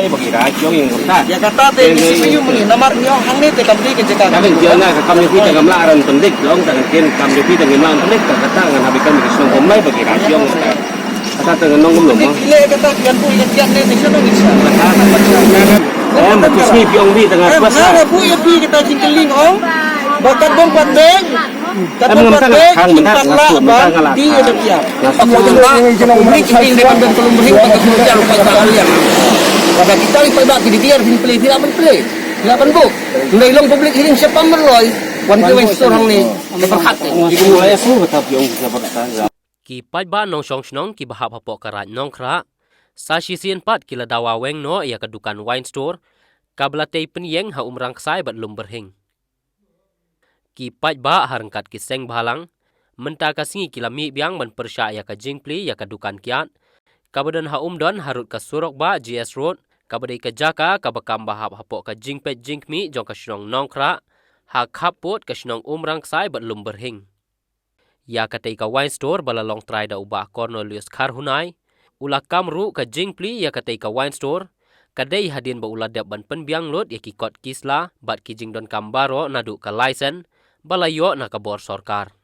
mai bagi rakyat yang kita. Ya kata te CPU muni namar nyo hang ne te kamdi ke jeka. Kami jana kami kita ngamlaran pendik dong tangan kin kami kita ngamlaran pendik kata ngan habikan bagi senong mai bagi rakyat yang kita. Kata tangan nong belum. Ile kata kian pu kian ne te senong isa. Betul sih piong di tengah puasa. Mana pu ya pi kita jingkeling ong. Bakat bong pateng. Kata pateng empat lah bang di ada dia. Aku ini cikin depan dan belum beri pada kemudian pada kalian. Pada kita lipat bak di dia di play tidak play. Tidak penduk. Nilai publik ini siapa merloy. Wan keweng seorang ni berhak. Ibu mulai aku betul piong kita. Ki pajba nong song snong ki bahap hapok karat nong kra. Sashi sien pat kila dawa weng no ia kedukan wine store. Kablatei penyeng ha umrang sai bat lum berhing. Ki pajba harengkat ki seng bahalang. Menta kasingi kila mi biang ban persya ia ka jingpli ia kedukan kiat. Kabadan ha umdon harut ka surok ba GS Road. Kabadai ka jaka kabakam bahap hapok ka jingpet jingkmi jong ka snong nong kra. Ha kapot ka snong umrang sai bat lum berhing. Ya katai ka wine store bala long try da ubah Cornelius Karhunai. Ula kamru ka jingpli ya katai ka wine store. Kadai hadin ba ula dep ban penbiang lot ya ki kot kisla bat ki jingdon kambaro nadu ka license bala yo na ka bor sorkar.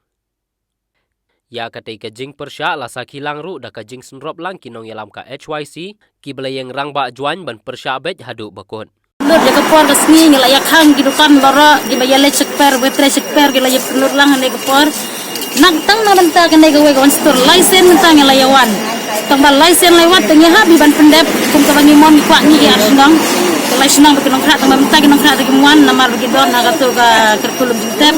Ya katai ka jing persya lasa kilang ru da ka jing senrop lang kinong yalam ka HYC ki bala yang rang ba juan ban persya bet hadu bakot. Lur ya kapor kasni ngila ya khang gidukan loro di bayale sekper wetre sekper gila ya penur lang hande kapor. Nagtang na banta kanay gaway gawan store license mentang yang layawan tambah license lewat tengah habi ban pendep kum kabangi mon kwak ni ya senang kalau senang bekenong krat tambah mentang kenong krat lagi muan namar bagi don na katu ka kerkulum jintep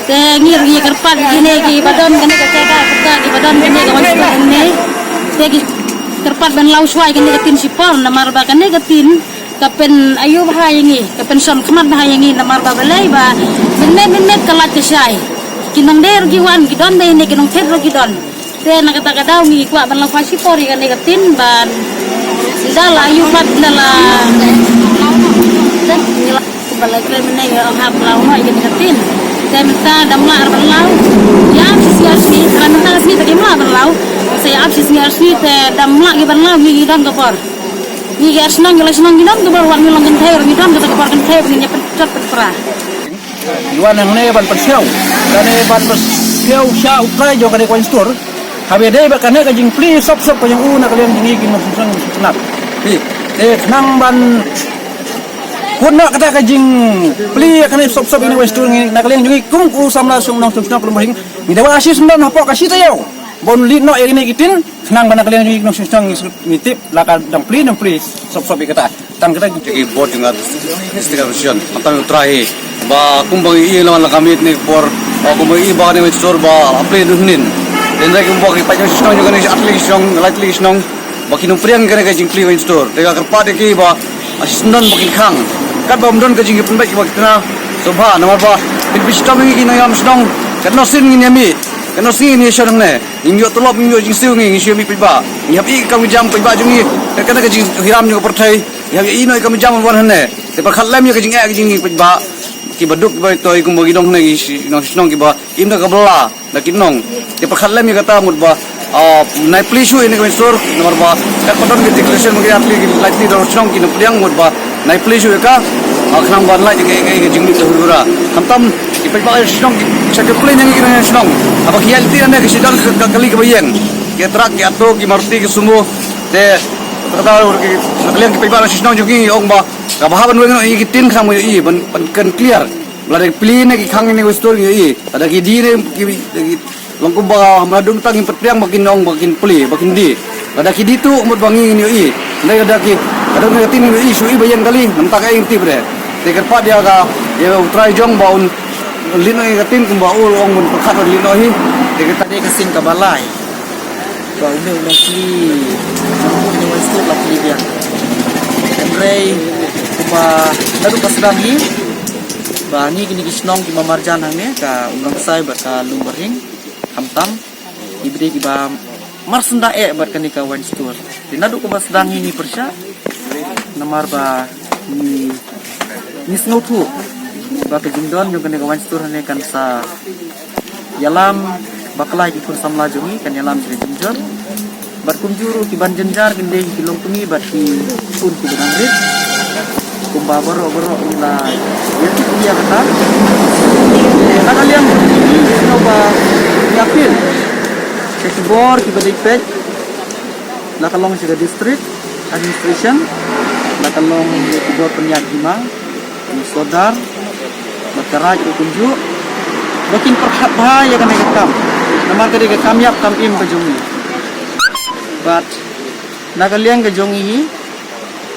te ngir gi kerpat gini gi badon kanay ka ceka kerta gi badon kanay gawan store ni te gi kerpat ban lau swai kanay katin sipol namar ba kanay katin kapen ayu bahayangi kapen son kemat bahayangi namar ba balai ba benet kalat kesai kinong der giwan gidon deh ne kinong ter gidon te na kata kata mi kwa ban la fasi pori kan negatin ban dala ayu pat dala bala krem ne ga hab lau no ikan negatin te minta damla ar ban lau ya sisi asmi kan minta asmi te kemla ban lau saya absis ni asmi te damla gi ban lau mi gidon kapor mi ga senang gidon kapor wan mi long kan ter gidon kata kapor kan ter ni nyepet perah Yuan yang ne ban persiau, kane ban persiau sya ukrai jo kane coin store. Habe dei ba kane ka jing pli sop ka yang una kalian jingi kin susang senap. Pi, nang ban kunna kata ka jing pli kane sop ini coin store ngi na kalian jingi kum ku samla sung nong susang pelum bahing. Ni dawa asis mban hapo ka sita yo. Bon li no ini kitin nang ban kalian jingi nong susang ngitip laka dam pli sop kata. Tang kata jadi bot dengan istiqamah Rusian atau terakhir ba kumbang i lawan lakamit ni por kumbang i ba ni sor ba apre duhnin dan lagi kumbang i pajang sistem juga ni atli song lightly song bakin umpriang kena kajing pli win store tega kerpa de ki ba asisnan bakin khang kan ba umdon kajing pun baik ba kitna sobha namar ba pin sistem ni yam song kan no sin ni mi kan no sin ni shodang ne ingyo tolop ingyo jing siu ngi mi piba ni hapi kam jam piba jungi kan kajing hiram ni perthai ya ino kam jam wan ne te par khalam ya kajing kajing piba ki baduk ba toy kum bagi dong nai nong ki ba imna ka bala na kinong te par khalam ya kata mut ba nai plishu ini ka store nomor ba ka koton ki declaration magi atli ki lightly dor snong ki pliang mut ba nai plishu ka akhnam ban la ke jingli to hura hamtam ki pa snong ki chake plane ngi ki snong apa ki alti na ki sidal ka kali ka bayeng ki trak ki ato ki marti ki sumo te kata kalian ki pa snong jogi ong ba ka bahaban wengo i tin kham i ban kan clear lare plin ki khang ni store i ada ki di ne ki longkum ba madung tang impetriang bakin ong bakin pli bakin di ada ki di tu umut bangi ni i ndai ada ki ada ne tin i sui bayang kali namta ka inti bre teker pa dia ka ya try jong baun lino i tin kum ba ul ong mun khat lino hi teker tadi ka sin ka balai ba ume ki ni store la pli dia Rey ba lalu pasdangi ba ni gini kisnong ki mamarjan hangne ka umrang sai ba ka lumberhing hamtam ibri ki ba marsunda ba kani ka wine store dinadu ko pasdangi ni persya namar ba ni snotu ba ka jingdon yung kani ka wine store hane kan sa yalam baklai ki kur samla jungi kan yalam jingdon bat kunjuru ki ban jenjar gende ki long tumi bat ki pun ki benang rit kumba boro ila ya ki dia kata nak kalian ini coba yapil sekibor ki badai pej la kalong siga district administration la kalong kubor penyiar hima sodar bakaraj kunju bakin bahaya kan kam namar kade ke kamyap kam im bajongi but nakaliang gajongi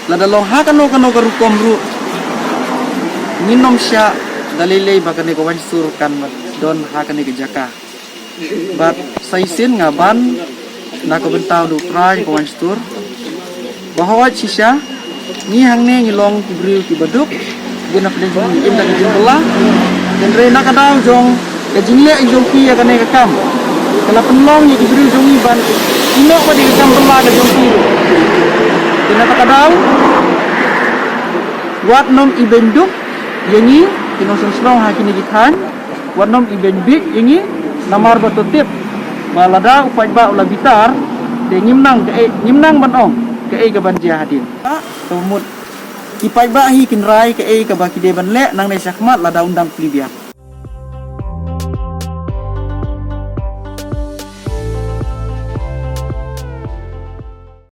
la dalong ha kano garukom ru minom sya dalilei bakane ko wansur kan don ha kane ke jaka but saisin ngaban nako bentau du try ko wansur bahwa sisya ni hangne ngilong kibriu kibaduk guna pedeng im dak jumlah dan rena kadang jong kajingle jong ki akan ke kam kala penlong ni kibriu jong iban ino pa di kam pala ka jong ki dina kadang wat nom ibenduk yangi kinoson slong hakini githan wat nom ibenbik yangi namar batotip malada upai ba ula bitar de ngimnang banong ke ka banjia hadin tumut kipai ba hi kinrai ke ka baki de ban le nang ne sakmat lada undang plibiak